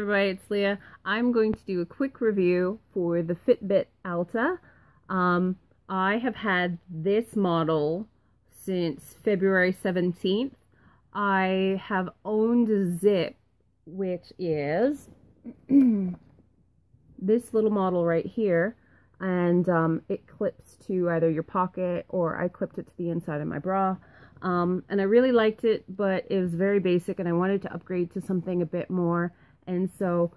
everybody, it's Leah. I'm going to do a quick review for the Fitbit Alta. I have had this model since February 17th. I have owned a Zip, which is this little model right here, and it clips to either your pocket, or I clipped it to the inside of my bra. And I really liked it, but it was very basic and I wanted to upgrade to something a bit more. And so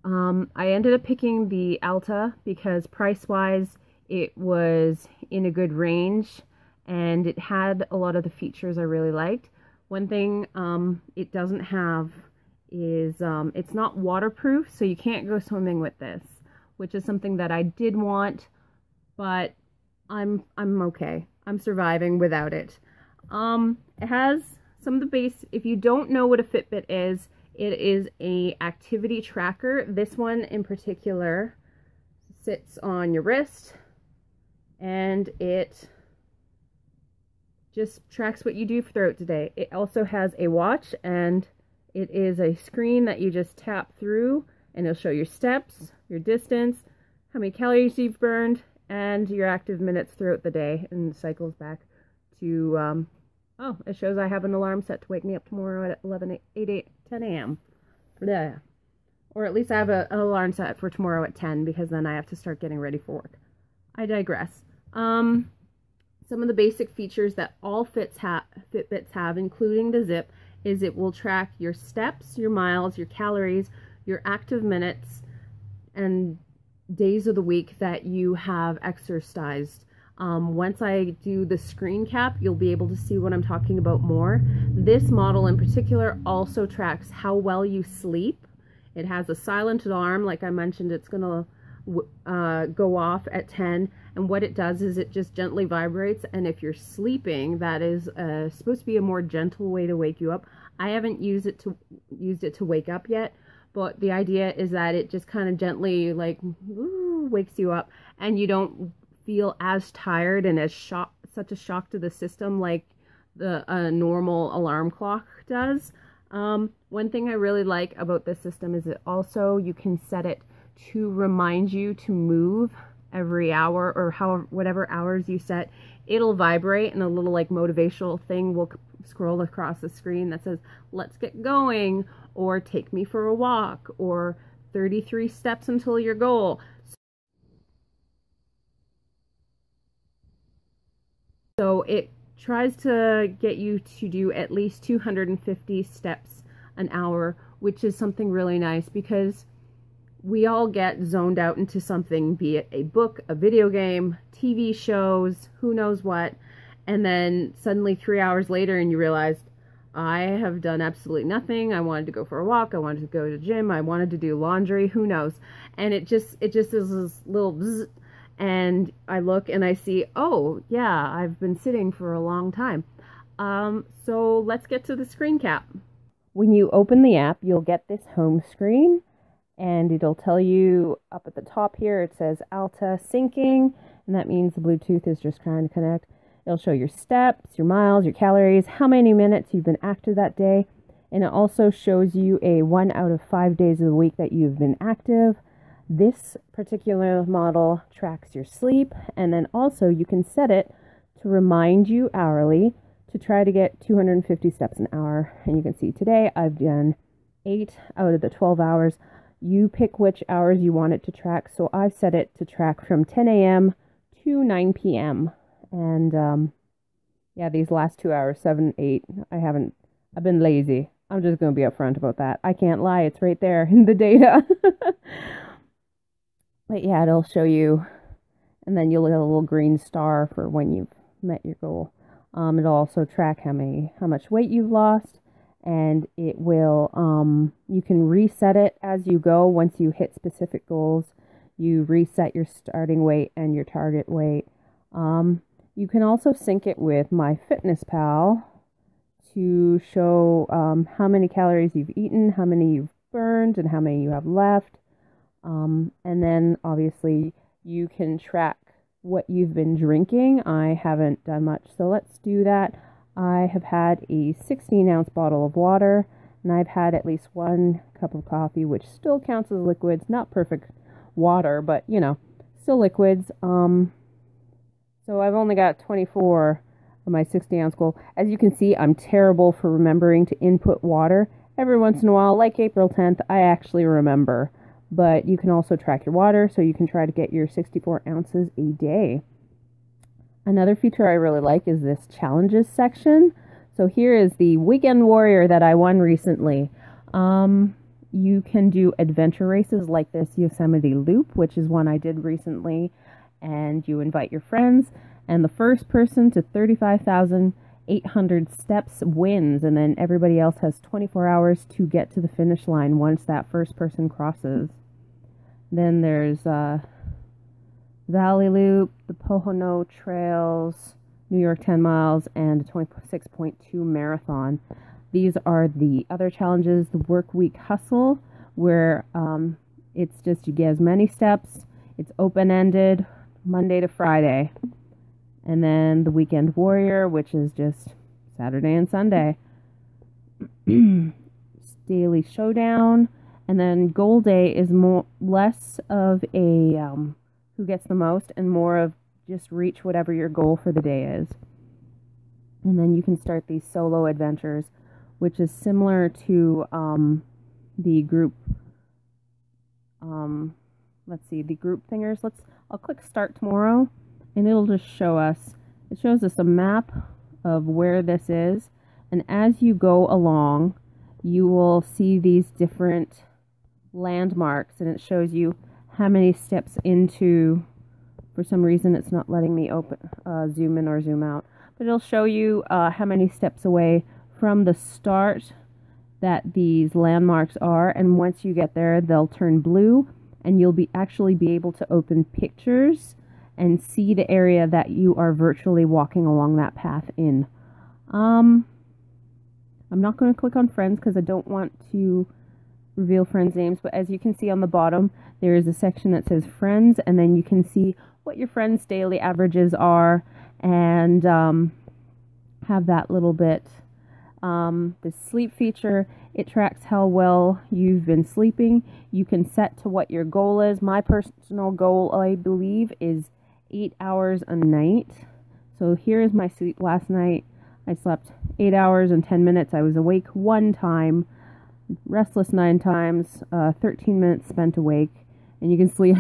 I ended up picking the Alta because price-wise it was in a good range and it had a lot of the features I really liked. One thing it doesn't have is it's not waterproof, so you can't go swimming with this, which is something that I did want, but I'm okay. I'm surviving without it. It has some of the base. If you don't know what a Fitbit is, it is a activity tracker. This one in particular sits on your wrist and it just tracks what you do throughout the day. It also has a watch, and it is a screen that you just tap through and it'll show your steps, your distance, how many calories you've burned, and your active minutes throughout the day, and cycles back to oh, it shows I have an alarm set to wake me up tomorrow at 10 a.m. Yeah. Or at least I have an alarm set for tomorrow at 10, because then I have to start getting ready for work. I digress. Some of the basic features that all Fitbits have, including the Zip, is it will track your steps, your miles, your calories, your active minutes, and days of the week that you have exercised. Once I do the screen cap, you'll be able to see what I'm talking about more. This model in particular also tracks how well you sleep. It has a silent alarm. Like I mentioned, it's going to go off at 10, and what it does is it just gently vibrates, and if you're sleeping, that is supposed to be a more gentle way to wake you up. I haven't used it to wake up yet, but the idea is that it just kind of gently, like, wakes you up, and you don't feel as tired and as such a shock to the system like the normal alarm clock does. One thing I really like about this system is that also you can set it to remind you to move every hour, or whatever hours you set. It'll vibrate, and a little like motivational thing will scroll across the screen that says, let's get going, or take me for a walk, or 33 steps until your goal. So it tries to get you to do at least 250 steps an hour, which is something really nice, because we all get zoned out into something, be it a book, a video game, TV shows, who knows what, and then suddenly 3 hours later and you realize, I have done absolutely nothing. I wanted to go for a walk, I wanted to go to the gym, I wanted to do laundry, who knows, and it just is this little bzzz. And I look and I see, oh yeah, I've been sitting for a long time. So let's get to the screen cap. When you open the app, you'll get this home screen, and it'll tell you up at the top here, it says Alta syncing, and that means the Bluetooth is just trying to connect. It'll show your steps, your miles, your calories, how many minutes you've been active that day, and it also shows you a 1 out of 5 days of the week that you've been active. This particular model tracks your sleep, and then also you can set it to remind you hourly to try to get 250 steps an hour. And you can see today I've done 8 out of the 12 hours. You pick which hours you want it to track. So I've set it to track from 10 a.m. to 9 p.m. And yeah, these last 2 hours, 7, 8, I've been lazy. I'm just going to be upfront about that. I can't lie. It's right there in the data. But yeah, it'll show you, and then you'll get a little green star for when you've met your goal. It'll also track how much weight you've lost, and it will, you can reset it as you go. Once you hit specific goals, you reset your starting weight and your target weight. You can also sync it with MyFitnessPal to show how many calories you've eaten, how many you've burned, and how many you have left. And then obviously you can track what you've been drinking. I haven't done much, so let's do that. I have had a 16-ounce bottle of water, and I've had at least 1 cup of coffee, which still counts as liquids. Not perfect water, but you know, still liquids. So I've only got 24 of my 60-ounce goal. As you can see, I'm terrible for remembering to input water. Every once in a while, like April 10th, I actually remember. But you can also track your water, so you can try to get your 64 ounces a day. Another feature I really like is this challenges section. So here is the Weekend Warrior that I won recently. You can do adventure races like this Yosemite Loop, which is one I did recently, and you invite your friends, and the first person to 35,800 steps wins, and then everybody else has 24 hours to get to the finish line once that first person crosses. Then there's Valley Loop, the Pohono Trails, New York 10 miles, and a 26.2 marathon. These are the other challenges. The Work Week Hustle, where it's just you get as many steps. It's open-ended, Monday to Friday. And then the Weekend Warrior, which is just Saturday and Sunday. Daily Showdown. And then Goal Day is less of a who gets the most and more of just reach whatever your goal for the day is. And then you can start these solo adventures, which is similar to the group. Let's see, the group thingers. I'll click Start Tomorrow, and it'll just show us. It shows us a map of where this is, and as you go along, you will see these different landmarks, and it shows you how many steps into. For some reason, it's not letting me zoom in or zoom out, but it'll show you how many steps away from the start that these landmarks are, and once you get there, they'll turn blue, and you'll actually be able to open pictures and see the area that you are virtually walking along that path in. I'm not going to click on friends because I don't want to reveal friends' names, but as you can see on the bottom, there is a section that says friends, and then you can see what your friends' daily averages are, and have that little bit. The sleep feature, it tracks how well you've been sleeping. You can set to what your goal is. My personal goal, I believe, is 8 hours a night. So here is my sleep last night. I slept 8 hours and 10 minutes. I was awake 1 time, restless 9 times, 13 minutes spent awake, and you can see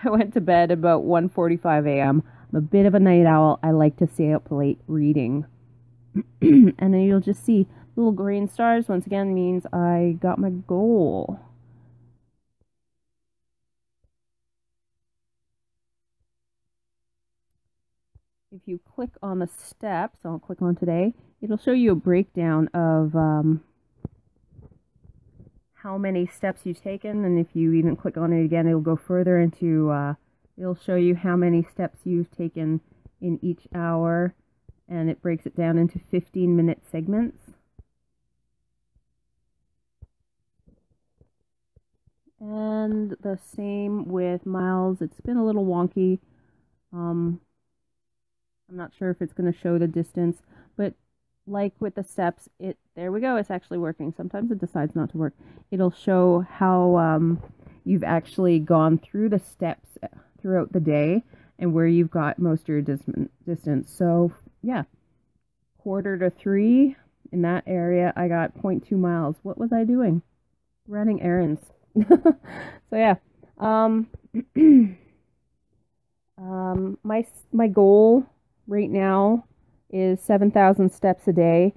I went to bed about 1:45 a.m. I'm a bit of a night owl. I like to stay up late reading. And then you'll just see little green stars. Once again, means I got my goal. If you click on the steps, I'll click on today, it'll show you a breakdown of how many steps you've taken, and if you even click on it again, it'll go further into, it'll show you how many steps you've taken in each hour, and it breaks it down into 15-minute segments. And the same with miles. It's been a little wonky. I'm not sure if it's going to show the distance, but like with the steps, there we go, it's actually working. Sometimes it decides not to work. It'll show how you've actually gone through the steps throughout the day and where you've got most of your distance. So yeah, 2:45 in that area, I got 0.2 miles. What was I doing? Running errands. So yeah, my goal right now is 7,000 steps a day.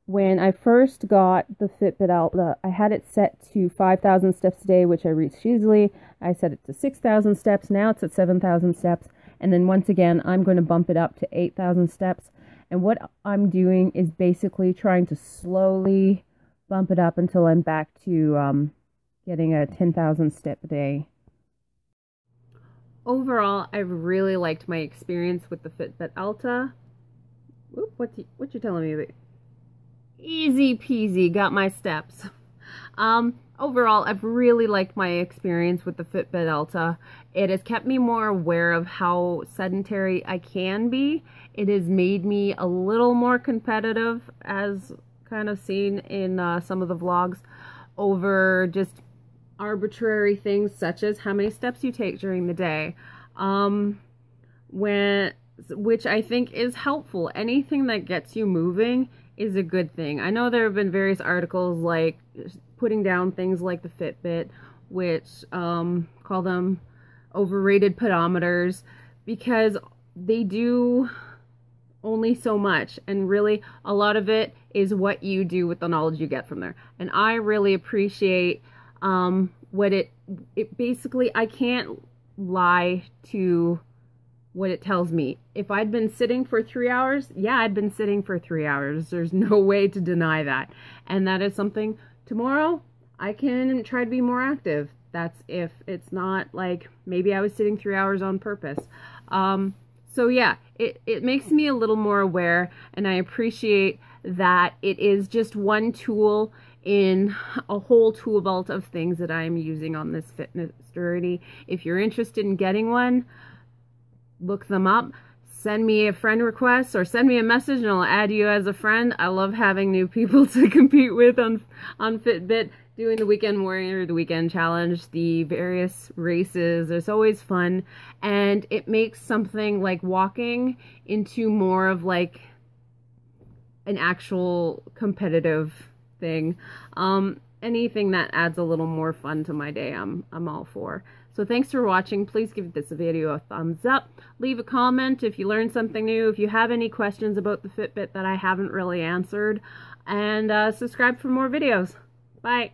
When I first got the Fitbit Alta, I had it set to 5,000 steps a day, which I reached easily. I set it to 6,000 steps. Now it's at 7,000 steps. And then once again, I'm going to bump it up to 8,000 steps. And what I'm doing is basically trying to slowly bump it up until I'm back to getting a 10,000 step a day. Overall, I've really liked my experience with the Fitbit Alta. Whoop, what you telling me? Easy peasy, got my steps. Overall, I've really liked my experience with the Fitbit Alta. It has kept me more aware of how sedentary I can be. It has made me a little more competitive kind of seen in some of the vlogs over just arbitrary things such as how many steps you take during the day, which I think is helpful. Anything that gets you moving is a good thing. I know there have been various articles like putting down things like the Fitbit, which call them overrated pedometers, because they do only so much, and really a lot of it is what you do with the knowledge you get from there. And I really appreciate what it basically, I can't lie to what it tells me. If I'd been sitting for 3 hours, yeah, I'd been sitting for 3 hours. There's no way to deny that. And that is something tomorrow I can try to be more active. That's if it's not like maybe I was sitting 3 hours on purpose. So yeah, it makes me a little more aware, and I appreciate that it is just one tool in a whole tool belt of things that I'm using on this fitness journey. If you're interested in getting one, look them up. Send me a friend request or send me a message and I'll add you as a friend. I love having new people to compete with on Fitbit, doing the Weekend Warrior, the Weekend Challenge, the various races. It's always fun, and it makes something like walking into more of like an actual competitive thing. Anything that adds a little more fun to my day, I'm all for. So thanks for watching. Please give this video a thumbs up. Leave a comment if you learned something new. If you have any questions about the Fitbit that I haven't really answered. And subscribe for more videos. Bye.